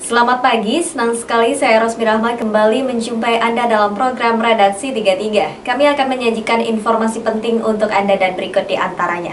Selamat pagi, senang sekali saya Rosmi Rahma kembali menjumpai Anda dalam program Redaksi 33. Kami akan menyajikan informasi penting untuk Anda dan berikut di antaranya.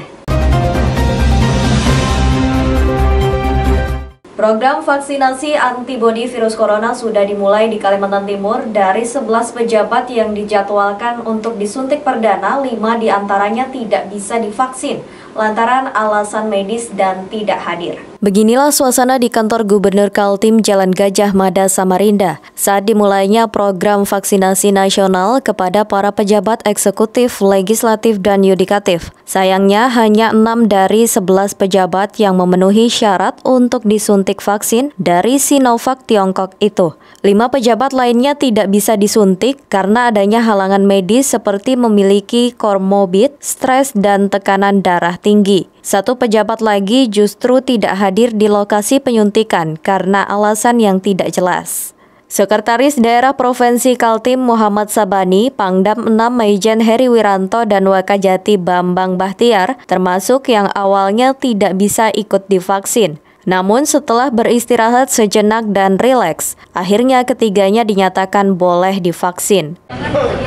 Program vaksinasi antibodi virus corona sudah dimulai di Kalimantan Timur. Dari 11 pejabat yang dijadwalkan untuk disuntik perdana, 5 diantaranya tidak bisa divaksin lantaran alasan medis dan tidak hadir. Beginilah suasana di kantor Gubernur Kaltim Jalan Gajah Mada, Samarinda saat dimulainya program vaksinasi nasional kepada para pejabat eksekutif, legislatif, dan yudikatif. Sayangnya hanya 6 dari 11 pejabat yang memenuhi syarat untuk disuntik vaksin dari Sinovac Tiongkok itu. 5 pejabat lainnya tidak bisa disuntik karena adanya halangan medis seperti memiliki komorbid, stres, dan tekanan darah tinggi. 1 pejabat lagi justru tidak hadir di lokasi penyuntikan karena alasan yang tidak jelas. Sekretaris Daerah Provinsi Kaltim Muhammad Sabani, Pangdam 6 Maijen Heri Wiranto, dan Wakajati Bambang Bahtiar termasuk yang awalnya tidak bisa ikut divaksin. Namun setelah beristirahat sejenak dan rileks, akhirnya ketiganya dinyatakan boleh divaksin.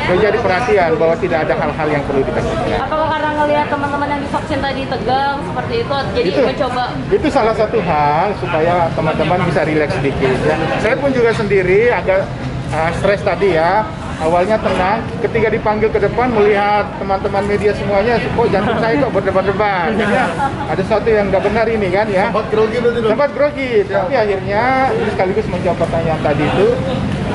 Menjadi perhatian bahwa tidak ada hal-hal yang perlu ditakutkan. Apakah karena ngelihat teman-teman yang divaksin tadi tegang seperti itu, jadi mencoba? Itu salah satu hal supaya teman-teman bisa rileks sedikit. Ya. Saya pun juga sendiri agak stres tadi ya. Awalnya tenang, ketika dipanggil ke depan melihat teman-teman media semuanya, kok jantung saya kok berdebar-debar. Jadi ada sesuatu yang nggak benar ini kan ya. Sempat grogi, tapi akhirnya sekaligus menjawab pertanyaan tadi itu.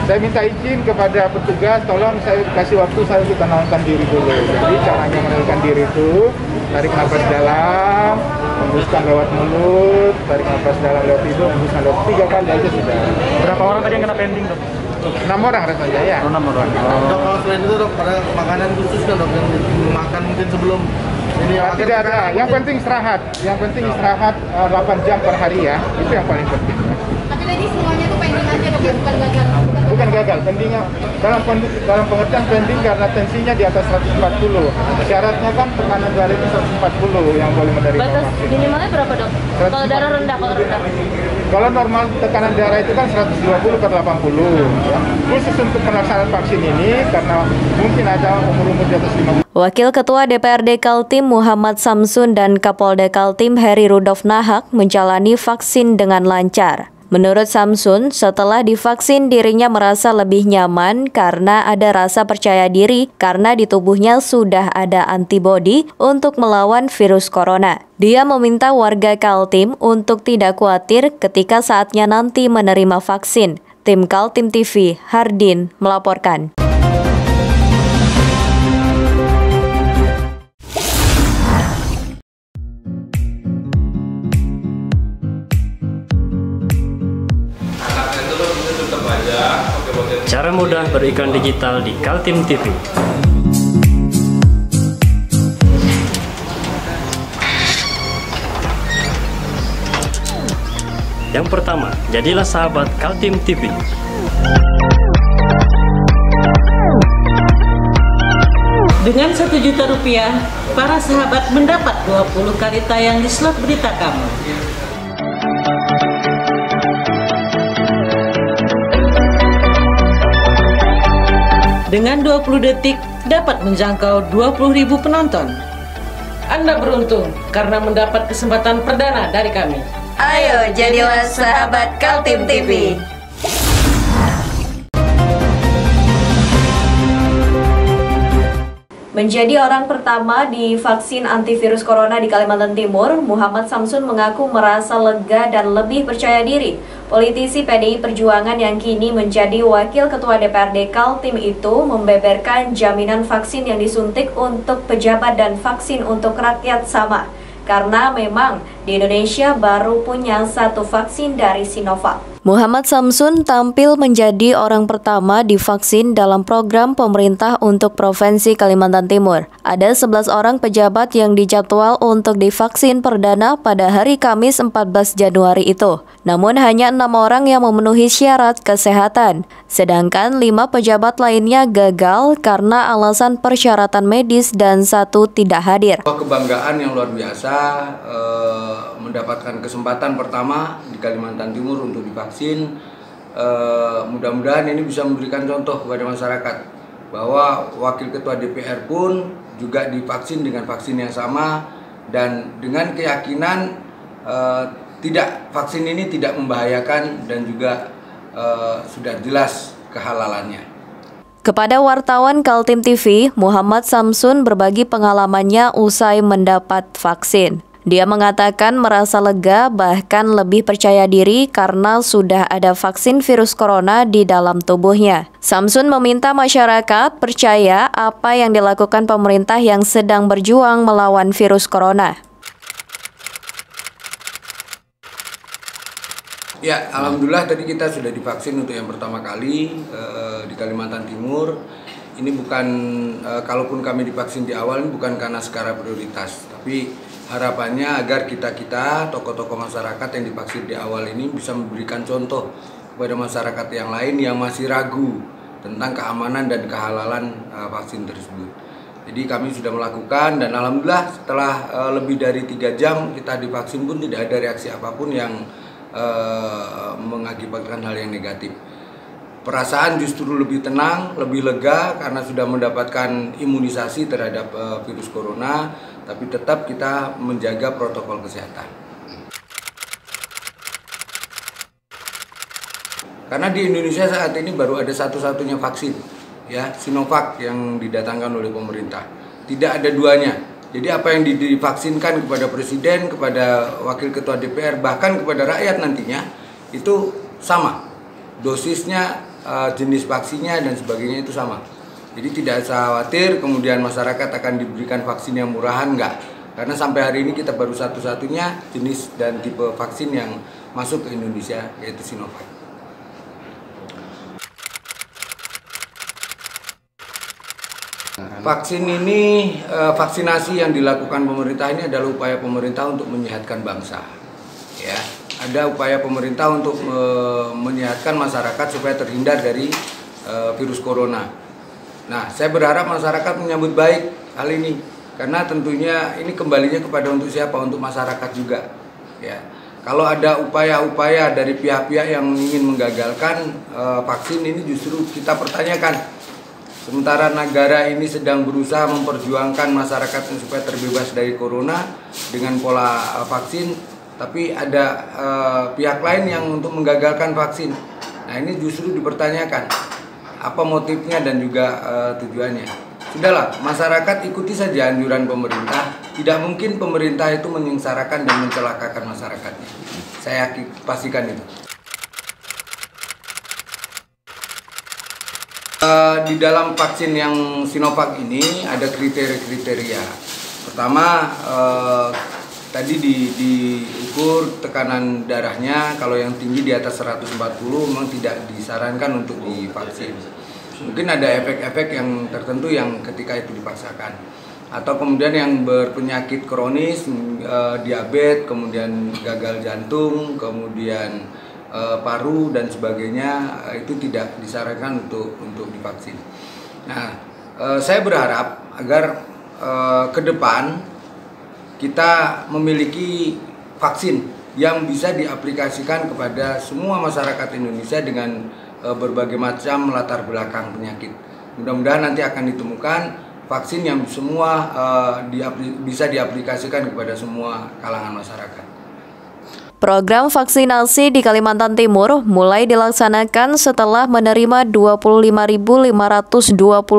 Saya minta izin kepada petugas, tolong saya kasih waktu saya untuk menenangkan diri dulu. Jadi caranya menenangkan diri itu, tarik nafas dalam, hembuskan lewat mulut, tarik nafas dalam lewat hidung, hembuskan lewat 3 kali aja sudah. Berapa orang tadi yang kena pending, Dok? 6 orang rasanya ya. 6 orang. Dok, kalau selain itu dok, ada makanan khusus kan dok yang dimakan mungkin sebelum ini? Tidak ada. Yang penting istirahat. Yang penting istirahat 8 jam per hari ya. Itu yang paling penting. Tapi tadi semuanya tuh pending aja dok, bukan gagal. Bukan gagal, pendingnya dalam pengertian pending karena tensinya di atas 140. Syaratnya kan tekanan darah itu 140 yang boleh menerima Batas vaksin. minimalnya berapa dok? Kalau darah rendah, Kalau normal tekanan darah itu kan 120/80. Ya. Khusus untuk pelaksanaan vaksin ini karena mungkin ada umur-umur di atas 50. Wakil Ketua DPRD Kaltim Muhammad Samsun dan Kapolda Kaltim Heri Rudolf Nahak menjalani vaksin dengan lancar. Menurut Samsun, setelah divaksin dirinya merasa lebih nyaman karena ada rasa percaya diri karena di tubuhnya sudah ada antibodi untuk melawan virus corona. Dia meminta warga Kaltim untuk tidak khawatir ketika saatnya nanti menerima vaksin. Tim Kaltim TV, Hardin, melaporkan. Cara mudah beriklan digital di Kaltim TV. Yang pertama, jadilah sahabat Kaltim TV. Dengan Rp1 juta, para sahabat mendapat 20 kali tayang di slot berita kamu. Dengan 20 detik dapat menjangkau 20.000 penonton. Anda beruntung karena mendapat kesempatan perdana dari kami. Ayo jadilah sahabat Kaltim TV. Menjadi orang pertama divaksin antivirus corona di Kalimantan Timur, Muhammad Samsun mengaku merasa lega dan lebih percaya diri. Politisi PDI Perjuangan yang kini menjadi Wakil Ketua DPRD Kaltim itu membeberkan jaminan vaksin yang disuntik untuk pejabat dan vaksin untuk rakyat sama. Karena memang di Indonesia baru punya 1 vaksin dari Sinovac. Muhammad Samsun tampil menjadi orang pertama divaksin dalam program pemerintah untuk Provinsi Kalimantan Timur. Ada 11 orang pejabat yang dijadwal untuk divaksin perdana pada hari Kamis 14 Januari itu. Namun hanya 6 orang yang memenuhi syarat kesehatan. Sedangkan 5 pejabat lainnya gagal karena alasan persyaratan medis dan 1 tidak hadir. Kebanggaan yang luar biasa mendapatkan kesempatan pertama di Kalimantan Timur untuk divaksin. Mudah-mudahan ini bisa memberikan contoh kepada masyarakat bahwa Wakil Ketua DPR pun juga divaksin dengan vaksin yang sama dan dengan keyakinan vaksin ini tidak membahayakan dan juga sudah jelas kehalalannya. Kepada wartawan Kaltim TV, Muhammad Samsun berbagi pengalamannya usai mendapat vaksin. Dia mengatakan merasa lega bahkan lebih percaya diri karena sudah ada vaksin virus corona di dalam tubuhnya. Samsun meminta masyarakat percaya apa yang dilakukan pemerintah yang sedang berjuang melawan virus corona. Ya, alhamdulillah tadi kita sudah divaksin untuk yang pertama kali di Kalimantan Timur. Ini bukan, kalaupun kami divaksin di awal ini bukan karena skala prioritas, tapi harapannya agar kita tokoh-tokoh masyarakat yang divaksin di awal ini bisa memberikan contoh kepada masyarakat yang lain yang masih ragu tentang keamanan dan kehalalan vaksin tersebut. Jadi kami sudah melakukan dan alhamdulillah setelah lebih dari 3 jam kita divaksin pun tidak ada reaksi apapun yang mengakibatkan hal yang negatif. Perasaan justru lebih tenang, lebih lega karena sudah mendapatkan imunisasi terhadap virus corona, tapi tetap kita menjaga protokol kesehatan. Karena di Indonesia saat ini baru ada satu-satunya vaksin, ya, Sinovac yang didatangkan oleh pemerintah. Tidak ada duanya. Jadi apa yang divaksinkan kepada Presiden, kepada Wakil Ketua DPR, bahkan kepada rakyat nantinya, itu sama. Dosisnya, jenis vaksinnya, dan sebagainya itu sama. Jadi tidak usah khawatir kemudian masyarakat akan diberikan vaksin yang murahan, enggak. Karena sampai hari ini kita baru satu-satunya jenis dan tipe vaksin yang masuk ke Indonesia, yaitu Sinovac. Vaksin ini, vaksinasi yang dilakukan pemerintah ini adalah upaya pemerintah untuk menyehatkan bangsa. Ya, ada upaya pemerintah untuk menyehatkan masyarakat supaya terhindar dari virus corona. Nah, saya berharap masyarakat menyambut baik hal ini karena tentunya ini kembalinya kepada untuk siapa? Untuk masyarakat juga. Ya, kalau ada upaya-upaya dari pihak-pihak yang ingin menggagalkan vaksin ini justru kita pertanyakan. Sementara negara ini sedang berusaha memperjuangkan masyarakat supaya terbebas dari corona dengan pola vaksin, tapi ada pihak lain yang untuk menggagalkan vaksin. Nah, ini justru dipertanyakan apa motifnya dan juga tujuannya. Sudahlah, masyarakat ikuti saja anjuran pemerintah. Tidak mungkin pemerintah itu menyengsarakan dan mencelakakan masyarakatnya. Saya pastikan itu. Di dalam vaksin yang Sinovac ini ada kriteria-kriteria. Pertama, tadi diukur tekanan darahnya, kalau yang tinggi di atas 140 memang tidak disarankan untuk divaksin. Mungkin ada efek-efek yang tertentu yang ketika itu dipaksakan. Atau kemudian yang berpenyakit kronis, diabetes, kemudian gagal jantung, kemudian paru dan sebagainya, itu tidak disarankan untuk divaksin. Nah, saya berharap agar ke depan kita memiliki vaksin yang bisa diaplikasikan kepada semua masyarakat Indonesia dengan berbagai macam latar belakang penyakit. Mudah-mudahan nanti akan ditemukan vaksin yang semua bisa diaplikasikan kepada semua kalangan masyarakat. Program vaksinasi di Kalimantan Timur mulai dilaksanakan setelah menerima 25.520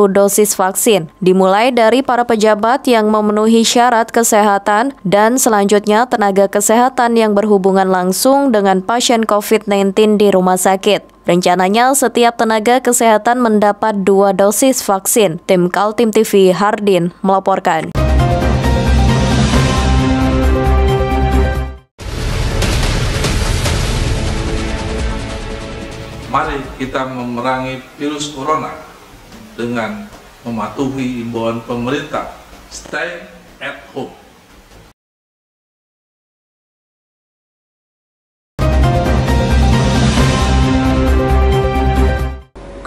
dosis vaksin. Dimulai dari para pejabat yang memenuhi syarat kesehatan dan selanjutnya tenaga kesehatan yang berhubungan langsung dengan pasien COVID-19 di rumah sakit. Rencananya setiap tenaga kesehatan mendapat 2 dosis vaksin. Tim Kaltim TV Hardin melaporkan. Mari kita memerangi virus corona dengan mematuhi imbauan pemerintah. Stay at home.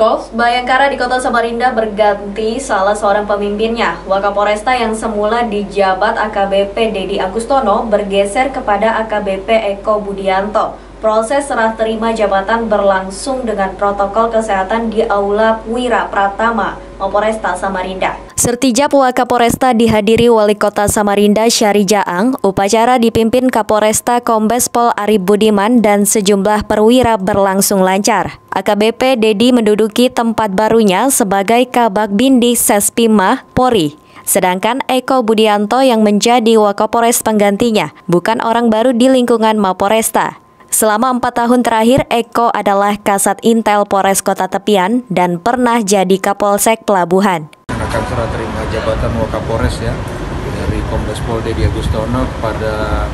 Golf Bayangkara di Kota Samarinda berganti salah seorang pemimpinnya. Wakapolresta yang semula dijabat AKBP Dedi Agustono bergeser kepada AKBP Eko Budianto. Proses serah terima jabatan berlangsung dengan protokol kesehatan di Aula Wira Pratama, Mapolresta Samarinda. Sertijab Wakapolresta dihadiri Wali Kota Samarinda Syari Jaang. Upacara dipimpin Kapolresta Kombes Pol Arif Budiman dan sejumlah perwira berlangsung lancar. AKBP Dedi menduduki tempat barunya sebagai Kabag Bindi Sespimah Polri. Sedangkan Eko Budianto yang menjadi Wakapolres penggantinya bukan orang baru di lingkungan Mapolresta. Selama 4 tahun terakhir, Eko adalah Kasat Intel Polres Kota Tepian dan pernah jadi Kapolsek Pelabuhan. Akan serah terima jabatan Wakapolres ya dari Kombes Pol Dedi Agustono kepada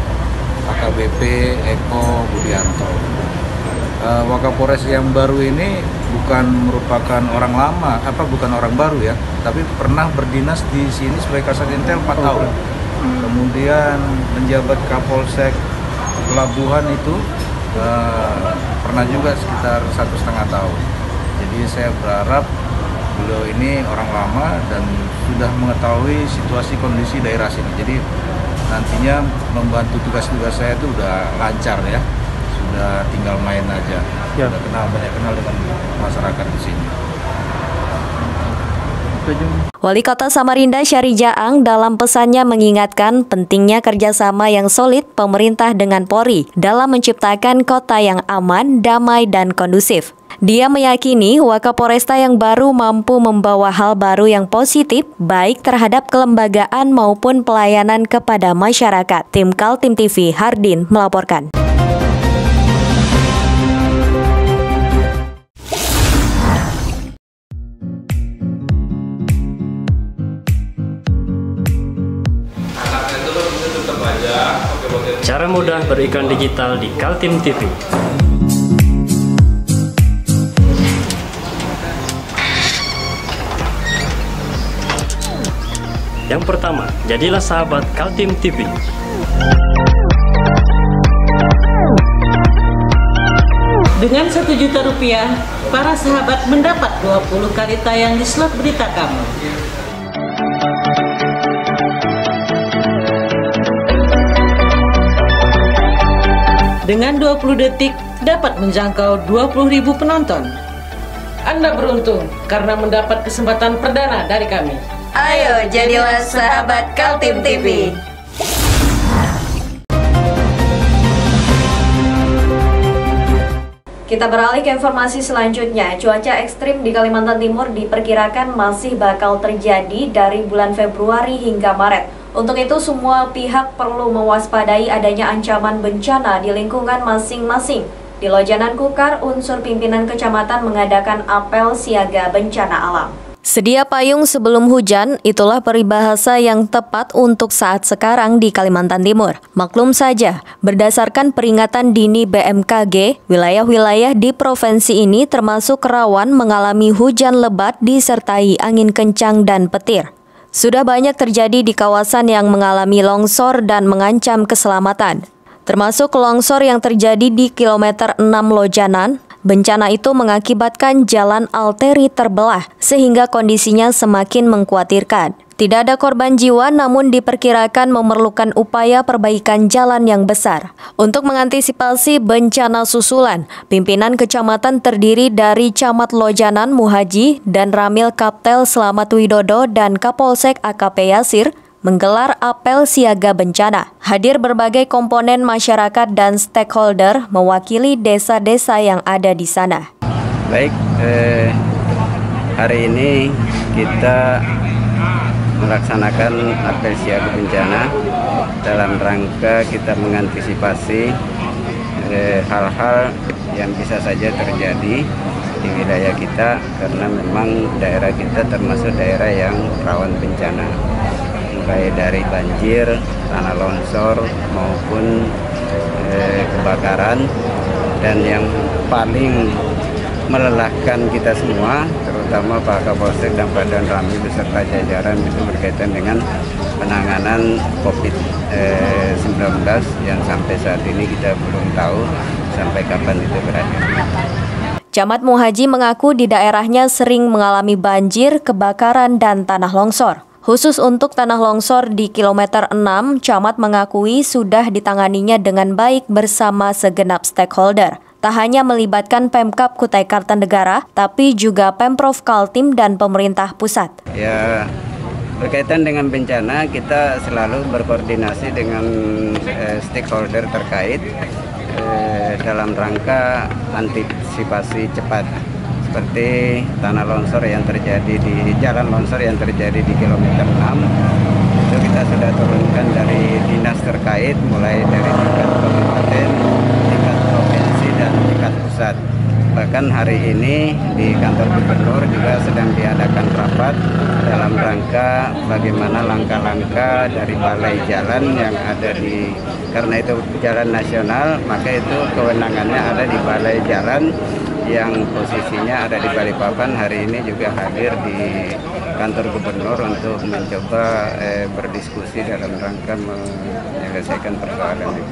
AKBP Eko Budianto. Wakapolres yang baru ini bukan merupakan orang lama, bukan orang baru ya, tapi pernah berdinas di sini sebagai Kasat Intel 4 tahun. Kemudian menjabat Kapolsek Pelabuhan itu pernah juga sekitar 1,5 tahun. Jadi saya berharap beliau ini orang lama dan sudah mengetahui situasi kondisi daerah sini. Jadi nantinya membantu tugas-tugas saya itu udah lancar ya, sudah tinggal main aja. Sudah banyak kenal dengan masyarakat di sini. Wali Kota Samarinda Syari Jaang dalam pesannya mengingatkan pentingnya kerjasama yang solid pemerintah dengan Polri dalam menciptakan kota yang aman, damai, dan kondusif. Dia meyakini Wakapolresta yang baru mampu membawa hal baru yang positif baik terhadap kelembagaan maupun pelayanan kepada masyarakat. Tim Kaltim TV Hardin melaporkan. Cara mudah beriklan digital di Kaltim TV. Yang pertama, jadilah sahabat Kaltim TV. Dengan Rp1.000.000, para sahabat mendapat 20 kali tayang di slot berita kamu. Dengan 20 detik dapat menjangkau 20.000 penonton. Anda beruntung karena mendapat kesempatan perdana dari kami. Ayo jadilah sahabat Kaltim TV. Kita beralih ke informasi selanjutnya. Cuaca ekstrim di Kalimantan Timur diperkirakan masih bakal terjadi dari bulan Februari hingga Maret. Untuk itu, semua pihak perlu mewaspadai adanya ancaman bencana di lingkungan masing-masing. Di Lojanan Kukar, unsur pimpinan kecamatan mengadakan apel siaga bencana alam. Sedia payung sebelum hujan, itulah peribahasa yang tepat untuk saat sekarang di Kalimantan Timur. Maklum saja, berdasarkan peringatan dini BMKG, wilayah-wilayah di provinsi ini termasuk rawan mengalami hujan lebat disertai angin kencang dan petir. Sudah banyak terjadi di kawasan yang mengalami longsor dan mengancam keselamatan, termasuk longsor yang terjadi di kilometer 6 Lojanan. Bencana itu mengakibatkan jalan arteri terbelah, sehingga kondisinya semakin mengkhawatirkan. Tidak ada korban jiwa, namun diperkirakan memerlukan upaya perbaikan jalan yang besar. Untuk mengantisipasi bencana susulan, pimpinan kecamatan terdiri dari Camat Lojanan Muhaji dan Ramil Kaptel Slamet Widodo dan Kapolsek AKP Yasir menggelar apel siaga bencana. Hadir berbagai komponen masyarakat dan stakeholder mewakili desa-desa yang ada di sana. Baik, hari ini kita melaksanakan apel siaga bencana dalam rangka kita mengantisipasi hal-hal yang bisa saja terjadi di wilayah kita, karena memang daerah kita termasuk daerah yang rawan bencana, mulai dari banjir, tanah longsor maupun kebakaran. Dan yang paling melelahkan kita semua, terutama Pak Kapolsek dan Badan Ramil beserta jajaran, itu berkaitan dengan penanganan COVID-19 yang sampai saat ini kita belum tahu sampai kapan itu berakhir. Camat Muhaji mengaku di daerahnya sering mengalami banjir, kebakaran, dan tanah longsor. Khusus untuk tanah longsor di kilometer 6, Camat mengakui sudah ditanganinya dengan baik bersama segenap stakeholder. Tak hanya melibatkan Pemkab Kutai Kartanegara, tapi juga Pemprov Kaltim dan pemerintah pusat. Ya, berkaitan dengan bencana, kita selalu berkoordinasi dengan stakeholder terkait dalam rangka antisipasi cepat. Seperti tanah longsor yang terjadi di jalan longsor yang terjadi di kilometer 6, itu kita sudah turunkan dari dinas terkait, mulai dari tingkat kabupaten, tingkat provinsi, dan tingkat pusat. Bahkan hari ini di kantor gubernur juga sedang diadakan rapat dalam rangka bagaimana langkah-langkah dari balai jalan yang ada di, karena itu jalan nasional, maka itu kewenangannya ada di balai jalan yang posisinya ada di Balikpapan. Hari ini juga hadir di kantor gubernur untuk mencoba berdiskusi dalam rangka menyelesaikan persoalan ini.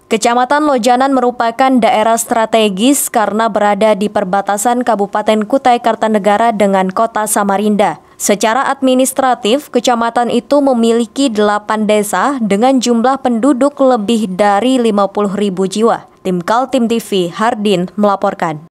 Kecamatan Lojanan merupakan daerah strategis karena berada di perbatasan Kabupaten Kutai Kartanegara dengan Kota Samarinda. Secara administratif, kecamatan itu memiliki 8 desa dengan jumlah penduduk lebih dari 50.000 jiwa. Tim Kaltim TV, Hardin melaporkan.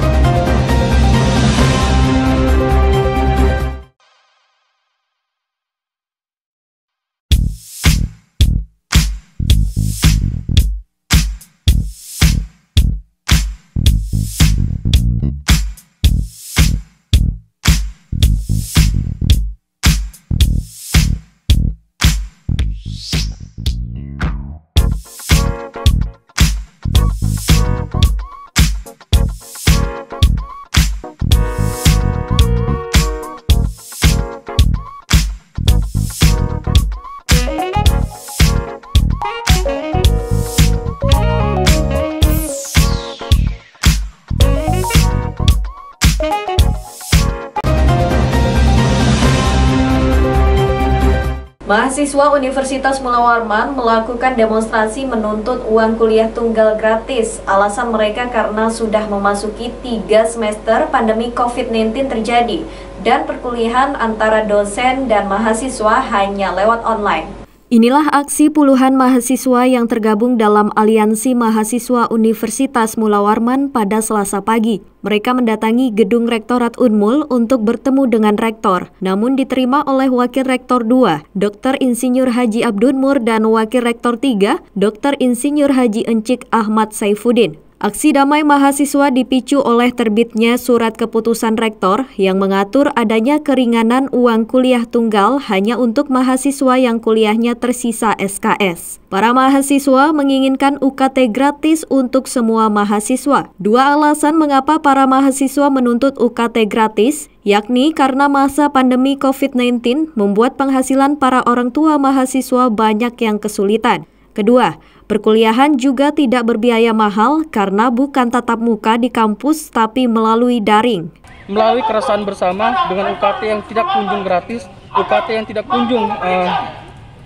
Mahasiswa Universitas Mula Warman melakukan demonstrasi menuntut uang kuliah tunggal gratis. Alasan mereka karena sudah memasuki 3 semester pandemi COVID-19 terjadi dan perkuliahan antara dosen dan mahasiswa hanya lewat online. Inilah aksi puluhan mahasiswa yang tergabung dalam Aliansi Mahasiswa Universitas Mula Warman pada Selasa pagi. Mereka mendatangi gedung Rektorat Unmul untuk bertemu dengan Rektor, namun diterima oleh Wakil Rektor 2, Dr. Insinyur Haji Abdunmur, dan Wakil Rektor 3, Dr. Insinyur Haji Encik Ahmad Saifuddin. Aksi damai mahasiswa dipicu oleh terbitnya surat keputusan rektor yang mengatur adanya keringanan uang kuliah tunggal hanya untuk mahasiswa yang kuliahnya tersisa SKS. Para mahasiswa menginginkan UKT gratis untuk semua mahasiswa. 2 alasan mengapa para mahasiswa menuntut UKT gratis, yakni karena masa pandemi COVID-19 membuat penghasilan para orang tua mahasiswa banyak yang kesulitan. Kedua, perkuliahan juga tidak berbiaya mahal karena bukan tatap muka di kampus tapi melalui daring. Melalui keresahan bersama dengan UKT yang tidak kunjung gratis, UKT yang tidak kunjung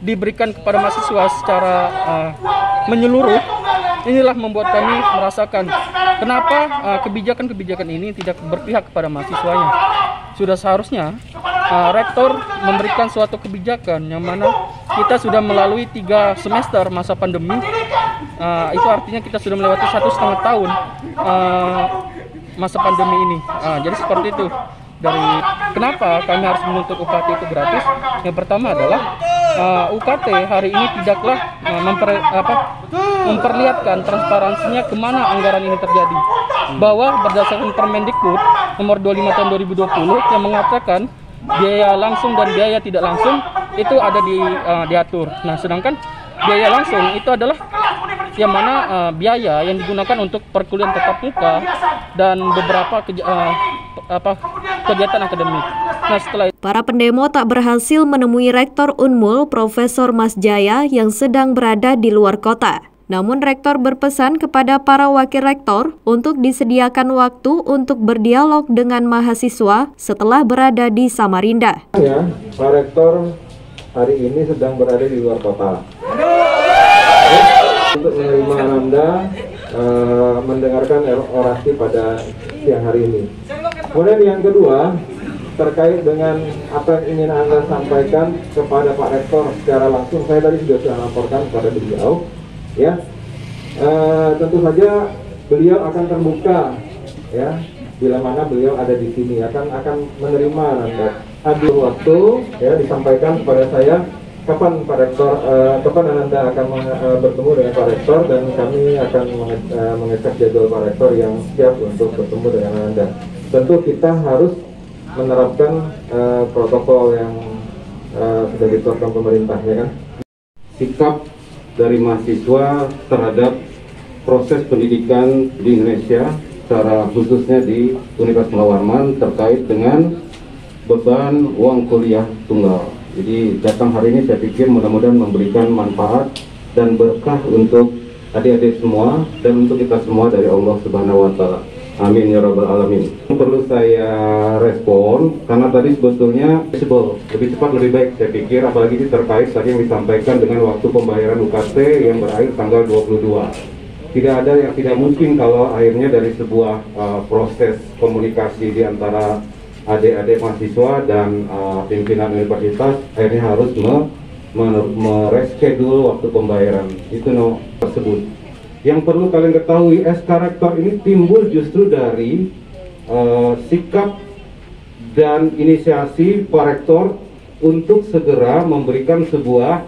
diberikan kepada mahasiswa secara menyeluruh, inilah membuat kami merasakan kenapa kebijakan-kebijakan ini tidak berpihak kepada mahasiswanya. Sudah seharusnya rektor memberikan suatu kebijakan yang mana kita sudah melalui 3 semester masa pandemi, itu artinya kita sudah melewati 1,5 tahun masa pandemi ini. Jadi seperti itu. Dari kenapa kami harus menuntut UKT itu gratis? Yang pertama adalah UKT hari ini tidaklah memperlihatkan transparansinya kemana anggaran ini terjadi. Bahwa berdasarkan Permendikbud nomor 25 tahun 2020 yang mengatakan biaya langsung dan biaya tidak langsung itu ada diatur. Nah, sedangkan biaya langsung itu adalah yang mana biaya yang digunakan untuk perkuliahan tatap muka dan beberapa kegiatan akademik. Nah, setelah para pendemo tak berhasil menemui Rektor Unmul Profesor Mas Jaya yang sedang berada di luar kota. Namun Rektor berpesan kepada para wakil rektor untuk disediakan waktu untuk berdialog dengan mahasiswa setelah berada di Samarinda. Ya, Pak Rektor hari ini sedang berada di luar kota. Untuk menerima Anda mendengarkan orasi pada siang hari ini. Kemudian yang kedua, terkait dengan apa yang ingin Anda sampaikan kepada Pak Rektor secara langsung, saya tadi sudah laporkan kepada beliau, ya. Tentu saja beliau akan terbuka, ya, bila mana beliau ada di sini akan menerima Anda. Ambil waktu, ya, disampaikan kepada saya kapan Pak Rektor, kapan Anda akan bertemu dengan Pak Rektor, dan kami akan mengecek jadwal Pak Rektor yang siap untuk bertemu dengan Anda. Tentu kita harus menerapkan protokol yang sudah ditetapkan pemerintah, ya kan? Sikap dari mahasiswa terhadap proses pendidikan di Indonesia, secara khususnya di Universitas Mula Warman, terkait dengan beban uang kuliah tunggal. Jadi datang hari ini saya pikir mudah-mudahan memberikan manfaat dan berkah untuk adik-adik semua dan untuk kita semua dari Allah Subhanahu wa Ta'ala. Amin ya rabbal alamin. Perlu saya respon karena tadi sebetulnya lebih cepat lebih baik saya pikir, apalagi ini terkait tadi yang disampaikan dengan waktu pembayaran UKT yang berakhir tanggal 22. Tidak ada yang tidak mungkin kalau akhirnya dari sebuah proses komunikasi di antara adik-adik mahasiswa dan pimpinan universitas akhirnya harus mereschedule waktu pembayaran itu tersebut. Yang perlu kalian ketahui, SK Rektor ini timbul justru dari sikap dan inisiasi Pak Rektor untuk segera memberikan sebuah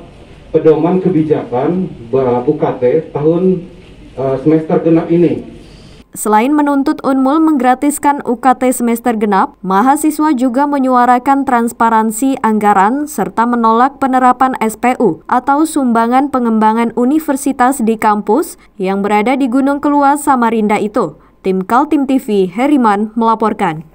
pedoman kebijakan UKT tahun semester genap ini. Selain menuntut Unmul menggratiskan UKT semester genap, mahasiswa juga menyuarakan transparansi anggaran serta menolak penerapan SPU atau sumbangan pengembangan universitas di kampus yang berada di Gunung Keluas, Samarinda itu. Tim Kaltim TV, Heriman melaporkan.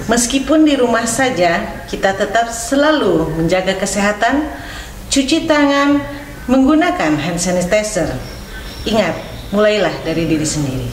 Meskipun di rumah saja, kita tetap selalu menjaga kesehatan, cuci tangan, menggunakan hand sanitizer. Ingat, mulailah dari diri sendiri.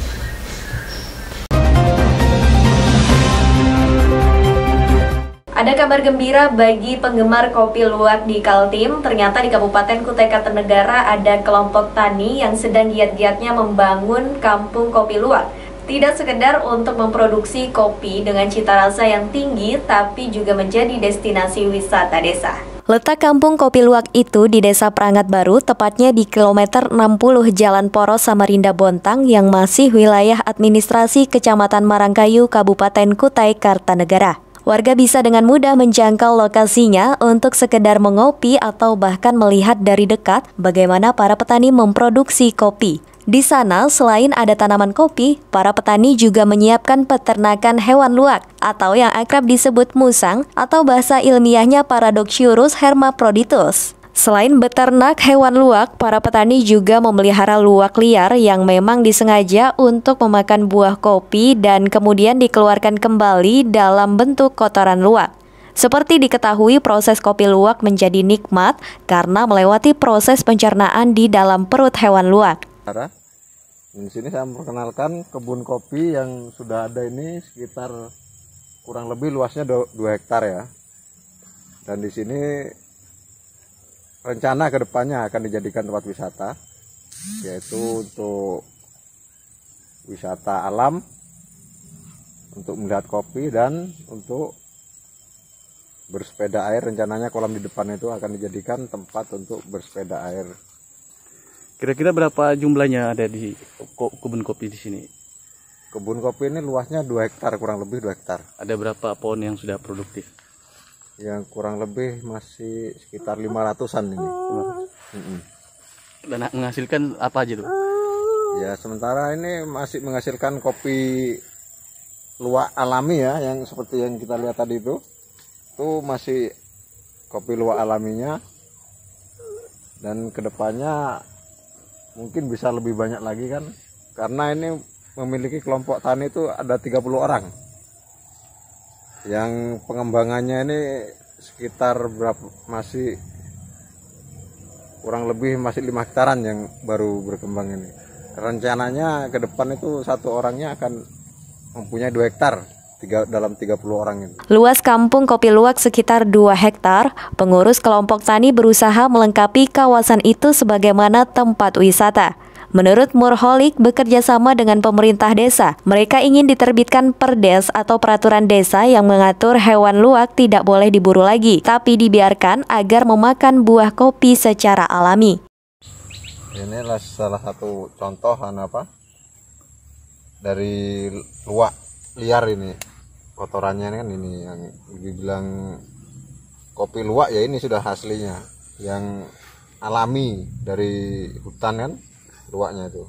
Ada kabar gembira bagi penggemar kopi luwak di Kaltim. Ternyata di Kabupaten Kutai Kartanegara ada kelompok tani yang sedang giat-giatnya membangun kampung kopi luwak. Tidak sekedar untuk memproduksi kopi dengan cita rasa yang tinggi, tapi juga menjadi destinasi wisata desa. Letak kampung kopi luwak itu di Desa Prangat Baru, tepatnya di kilometer 60 Jalan Poros Samarinda Bontang yang masih wilayah administrasi Kecamatan Marangkayu, Kabupaten Kutai Kartanegara. Warga bisa dengan mudah menjangkau lokasinya untuk sekedar mengopi atau bahkan melihat dari dekat bagaimana para petani memproduksi kopi. Di sana, selain ada tanaman kopi, para petani juga menyiapkan peternakan hewan luwak atau yang akrab disebut musang atau bahasa ilmiahnya Paradoxurus hermaphroditus. Selain beternak hewan luwak, para petani juga memelihara luwak liar yang memang disengaja untuk memakan buah kopi dan kemudian dikeluarkan kembali dalam bentuk kotoran luwak. Seperti diketahui, proses kopi luwak menjadi nikmat karena melewati proses pencernaan di dalam perut hewan luwak. Di sini saya memperkenalkan kebun kopi yang sudah ada ini sekitar kurang lebih luasnya 2 hektar ya. Dan di sini rencana kedepannya akan dijadikan tempat wisata, yaitu untuk wisata alam, untuk melihat kopi dan untuk bersepeda air. Rencananya kolam di depan itu akan dijadikan tempat untuk bersepeda air. Kira-kira berapa jumlahnya ada di kebun kopi di sini? Kebun kopi ini luasnya 2 hektar, kurang lebih 2 hektar. Ada berapa pohon yang sudah produktif? Yang kurang lebih masih sekitar 500-an ini. Dan menghasilkan apa aja tuh? Ya sementara ini masih menghasilkan kopi luwak alami ya, yang seperti yang kita lihat tadi itu masih kopi luwak alaminya. Dan kedepannya mungkin bisa lebih banyak lagi kan, karena ini memiliki kelompok tani itu ada 30 orang yang pengembangannya ini sekitar masih kurang lebih masih 5 hektaran yang baru berkembang ini. Rencananya ke depan itu satu orangnya akan mempunyai 2 hektar dalam 30 orang ini. Luas kampung kopi luwak sekitar 2 hektar, pengurus kelompok tani berusaha melengkapi kawasan itu sebagaimana tempat wisata. Menurut Murholik, bekerja sama dengan pemerintah desa, mereka ingin diterbitkan perdes atau peraturan desa yang mengatur hewan luwak tidak boleh diburu lagi, tapi dibiarkan agar memakan buah kopi secara alami. Inilah salah satu contoh dari luwak liar ini. Kotorannya kan ini yang dibilang kopi luwak ya, ini sudah aslinya yang alami dari hutan kan. Luwaknya itu.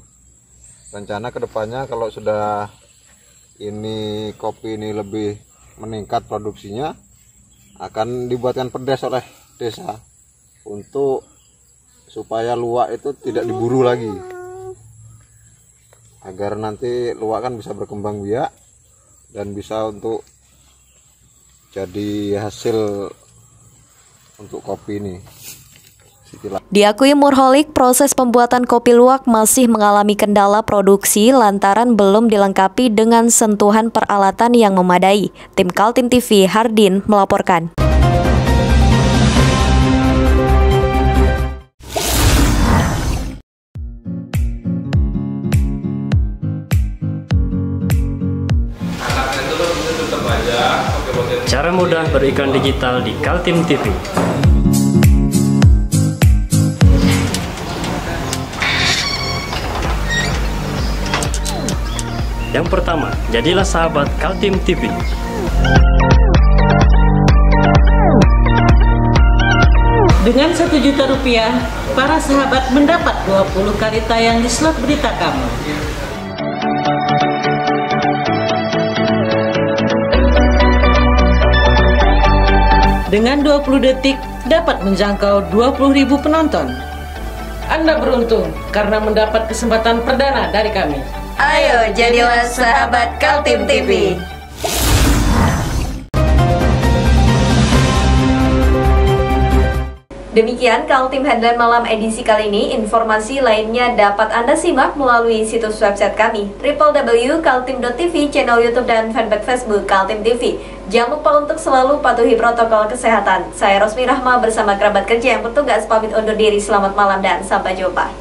Rencana kedepannya kalau sudah ini kopi ini lebih meningkat produksinya, akan dibuatkan perdes oleh desa untuk supaya luwak itu tidak diburu lagi, agar nanti luwak kan bisa berkembang biak dan bisa untuk jadi hasil untuk kopi ini. Diakui Murholik, proses pembuatan kopi luwak masih mengalami kendala produksi lantaran belum dilengkapi dengan sentuhan peralatan yang memadai. Tim Kaltim TV, Hardin melaporkan. Cara mudah beriklan digital di Kaltim TV. Yang pertama, jadilah sahabat Kaltim TV. Dengan Rp1.000.000, para sahabat mendapat 20 kali tayang di slot berita kamu. Dengan 20 detik, dapat menjangkau 20.000 penonton. Anda beruntung karena mendapat kesempatan perdana dari kami. Ayo jadilah sahabat Kaltim TV. Demikian Kaltim Headline Malam edisi kali ini. Informasi lainnya dapat Anda simak melalui situs website kami www.kaltim.tv, channel YouTube dan fanpage Facebook Kaltim TV. Jangan lupa untuk selalu patuhi protokol kesehatan. Saya Rosmi Rahma bersama kerabat kerja yang bertugas pamit undur diri. Selamat malam dan sampai jumpa.